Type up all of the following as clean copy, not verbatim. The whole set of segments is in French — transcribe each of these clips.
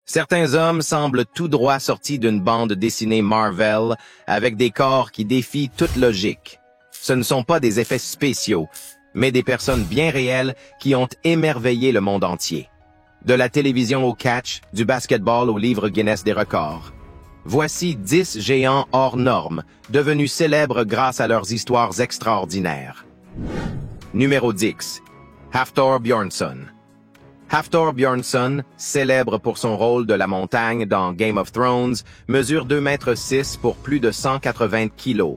Certains hommes semblent tout droit sortis d'une bande dessinée Marvel avec des corps qui défient toute logique. Ce ne sont pas des effets spéciaux, mais des personnes bien réelles qui ont émerveillé le monde entier. De la télévision au catch, du basketball au livre Guinness des records. Voici 10 géants hors normes, devenus célèbres grâce à leurs histoires extraordinaires. Numéro 10. Hafthor Bjornsson. Hafthor Bjornsson, célèbre pour son rôle de la montagne dans Game of Thrones, mesure 2,6 m pour plus de 180 kg.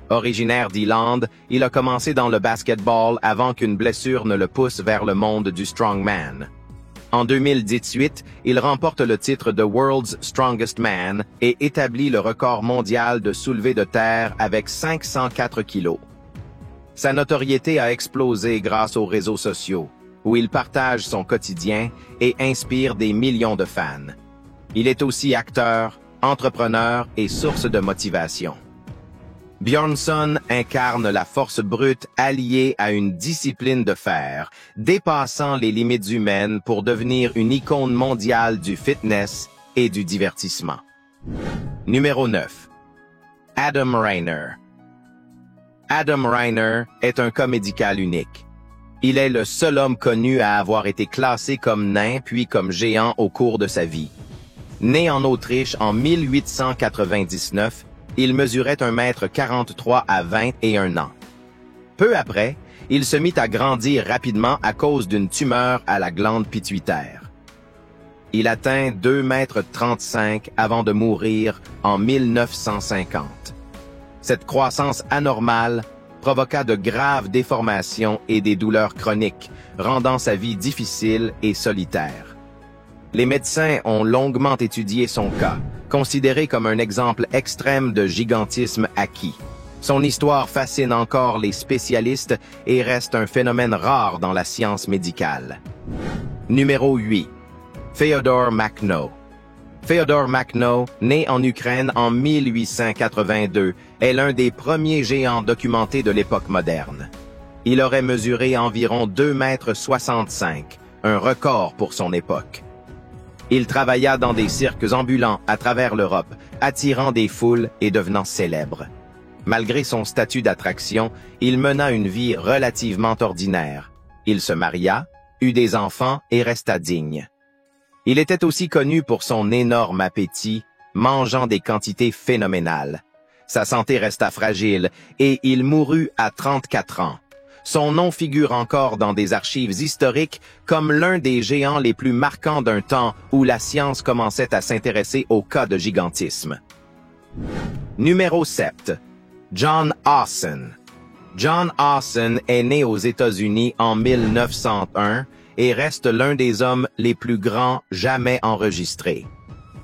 Originaire d'Irlande, il a commencé dans le basketball avant qu'une blessure ne le pousse vers le monde du strongman. En 2018, il remporte le titre de World's Strongest Man et établit le record mondial de soulevé de terre avec 504 kg. Sa notoriété a explosé grâce aux réseaux sociaux, où il partage son quotidien et inspire des millions de fans. Il est aussi acteur, entrepreneur et source de motivation. Bjornsson incarne la force brute alliée à une discipline de fer, dépassant les limites humaines pour devenir une icône mondiale du fitness et du divertissement. Numéro 9. Adam Reiner. Adam Reiner est un cas médical unique. Il est le seul homme connu à avoir été classé comme nain puis comme géant au cours de sa vie. Né en Autriche en 1899, il mesurait 1,43 m à 21 ans. Peu après, il se mit à grandir rapidement à cause d'une tumeur à la glande pituitaire. Il atteint 2,35 m avant de mourir en 1950. Cette croissance anormale provoqua de graves déformations et des douleurs chroniques, rendant sa vie difficile et solitaire. Les médecins ont longuement étudié son cas, considéré comme un exemple extrême de gigantisme acquis. Son histoire fascine encore les spécialistes et reste un phénomène rare dans la science médicale. Numéro 8. Fyodor Makhno. Fyodor Makhno, né en Ukraine en 1882, est l'un des premiers géants documentés de l'époque moderne. Il aurait mesuré environ 2,65 m, un record pour son époque. Il travailla dans des cirques ambulants à travers l'Europe, attirant des foules et devenant célèbre. Malgré son statut d'attraction, il mena une vie relativement ordinaire. Il se maria, eut des enfants et resta digne. Il était aussi connu pour son énorme appétit, mangeant des quantités phénoménales. Sa santé resta fragile et il mourut à 34 ans. Son nom figure encore dans des archives historiques comme l'un des géants les plus marquants d'un temps où la science commençait à s'intéresser aux cas de gigantisme. Numéro 7. John Awson. John Awson est né aux États-Unis en 1901 et reste l'un des hommes les plus grands jamais enregistrés.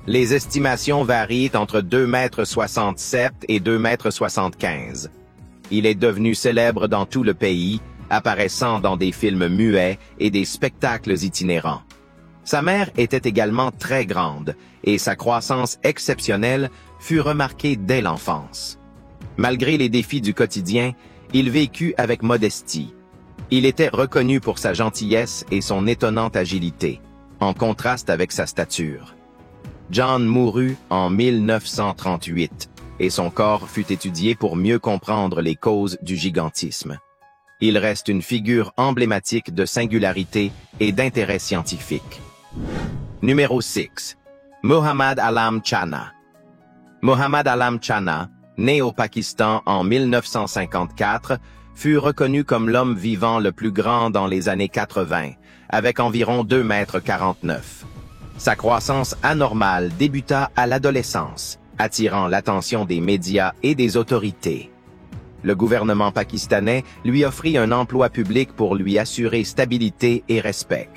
Les estimations varient entre 2,67 m et 2,75 m. Il est devenu célèbre dans tout le pays, apparaissant dans des films muets et des spectacles itinérants. Sa mère était également très grande et sa croissance exceptionnelle fut remarquée dès l'enfance. Malgré les défis du quotidien, il vécut avec modestie. Il était reconnu pour sa gentillesse et son étonnante agilité, en contraste avec sa stature. John mourut en 1938 et son corps fut étudié pour mieux comprendre les causes du gigantisme. Il reste une figure emblématique de singularité et d'intérêt scientifique. Numéro 6. Muhammad Alam Chana. Muhammad Alam Chana, né au Pakistan en 1954, fut reconnu comme l'homme vivant le plus grand dans les années 80, avec environ 2,49 m. Sa croissance anormale débuta à l'adolescence, attirant l'attention des médias et des autorités. Le gouvernement pakistanais lui offrit un emploi public pour lui assurer stabilité et respect.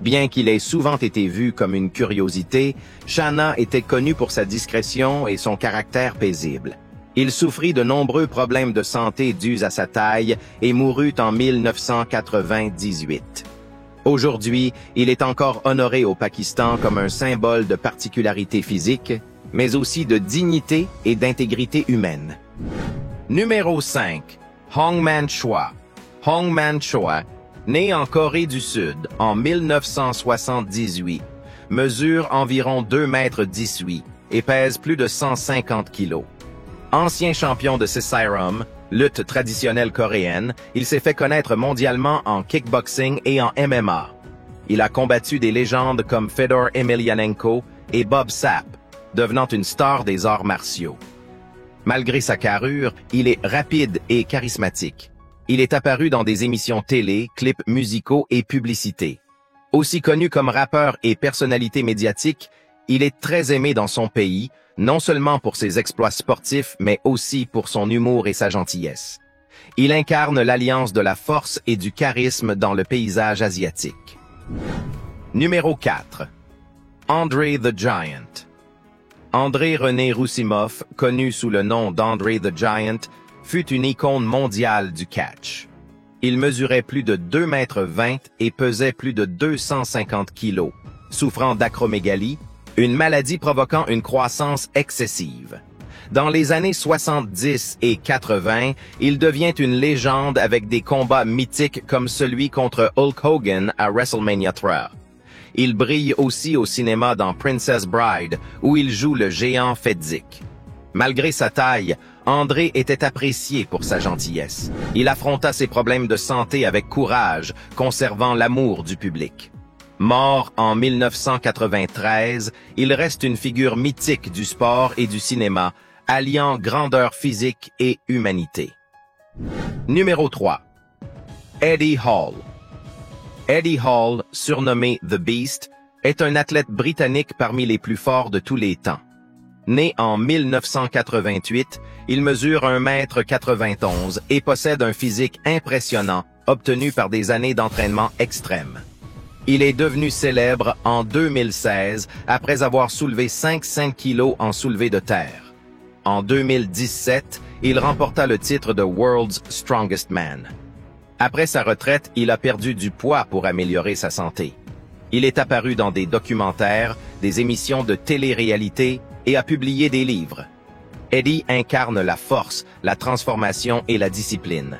Bien qu'il ait souvent été vu comme une curiosité, Chana était connu pour sa discrétion et son caractère paisible. Il souffrit de nombreux problèmes de santé dus à sa taille et mourut en 1998. Aujourd'hui, il est encore honoré au Pakistan comme un symbole de particularité physique, mais aussi de dignité et d'intégrité humaine. Numéro 5. Hongman Choi. Hongman Choi, né en Corée du Sud en 1978, mesure environ 2,18 m et pèse plus de 150 kg. Ancien champion de Sesirom, lutte traditionnelle coréenne, il s'est fait connaître mondialement en kickboxing et en MMA. Il a combattu des légendes comme Fedor Emelianenko et Bob Sapp, devenant une star des arts martiaux. Malgré sa carrure, il est rapide et charismatique. Il est apparu dans des émissions télé, clips musicaux et publicités. Aussi connu comme rappeur et personnalité médiatique, il est très aimé dans son pays, non seulement pour ses exploits sportifs, mais aussi pour son humour et sa gentillesse. Il incarne l'alliance de la force et du charisme dans le paysage asiatique. Numéro 4. Andre the Giant. André René Roussimov, connu sous le nom d'André the Giant, fut une icône mondiale du catch. Il mesurait plus de 2,20 m et pesait plus de 250 kg, souffrant d'acromégalie, une maladie provoquant une croissance excessive. Dans les années 70 et 80, il devient une légende avec des combats mythiques comme celui contre Hulk Hogan à WrestleMania 3. Il brille aussi au cinéma dans Princess Bride, où il joue le géant Fedzik. Malgré sa taille, André était apprécié pour sa gentillesse. Il affronta ses problèmes de santé avec courage, conservant l'amour du public. Mort en 1993, il reste une figure mythique du sport et du cinéma, alliant grandeur physique et humanité. Numéro 3. Eddie Hall. Eddie Hall, surnommé The Beast, est un athlète britannique parmi les plus forts de tous les temps. Né en 1988, il mesure 1,91 m et possède un physique impressionnant, obtenu par des années d'entraînement extrême. Il est devenu célèbre en 2016 après avoir soulevé 5 kg en soulevé de terre. En 2017, il remporta le titre de World's Strongest Man. Après sa retraite, il a perdu du poids pour améliorer sa santé. Il est apparu dans des documentaires, des émissions de télé-réalité et a publié des livres. Eddie incarne la force, la transformation et la discipline.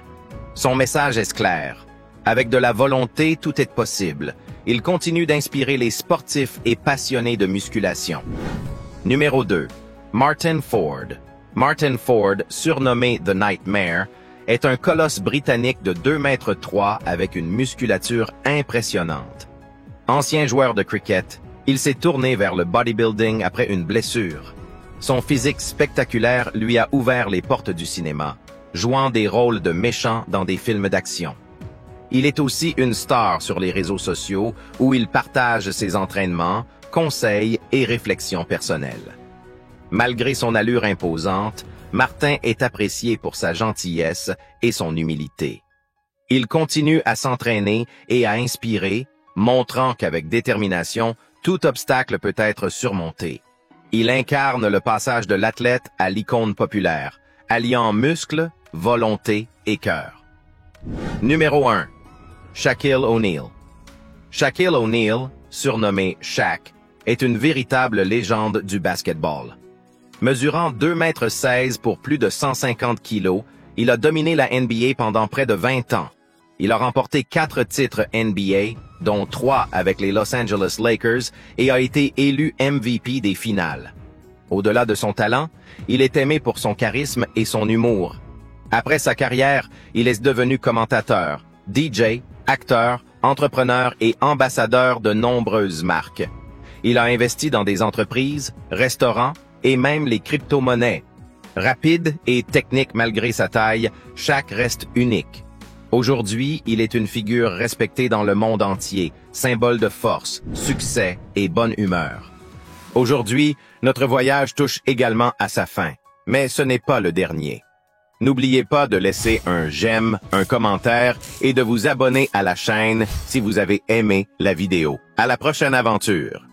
Son message est clair. Avec de la volonté, tout est possible. Il continue d'inspirer les sportifs et passionnés de musculation. Numéro 2. Martin Ford. Martin Ford, surnommé The Nightmare, est un colosse britannique de 2,3 m avec une musculature impressionnante. Ancien joueur de cricket, il s'est tourné vers le bodybuilding après une blessure. Son physique spectaculaire lui a ouvert les portes du cinéma, jouant des rôles de méchants dans des films d'action. Il est aussi une star sur les réseaux sociaux où il partage ses entraînements, conseils et réflexions personnelles. Malgré son allure imposante, Martin est apprécié pour sa gentillesse et son humilité. Il continue à s'entraîner et à inspirer, montrant qu'avec détermination, tout obstacle peut être surmonté. Il incarne le passage de l'athlète à l'icône populaire, alliant muscles, volonté et cœur. Numéro 1. Shaquille O'Neal. Shaquille O'Neal, surnommé Shaq, est une véritable légende du basketball. Mesurant 2,16 m pour plus de 150 kg, il a dominé la NBA pendant près de 20 ans. Il a remporté 4 titres NBA, dont 3 avec les Los Angeles Lakers, et a été élu MVP des finales. Au-delà de son talent, il est aimé pour son charisme et son humour. Après sa carrière, il est devenu commentateur, DJ, acteur, entrepreneur et ambassadeur de nombreuses marques. Il a investi dans des entreprises, restaurants et même les crypto-monnaies. Rapide et technique malgré sa taille, Shaq reste unique. Aujourd'hui, il est une figure respectée dans le monde entier, symbole de force, succès et bonne humeur. Aujourd'hui, notre voyage touche également à sa fin, mais ce n'est pas le dernier. N'oubliez pas de laisser un j'aime, un commentaire et de vous abonner à la chaîne si vous avez aimé la vidéo. À la prochaine aventure!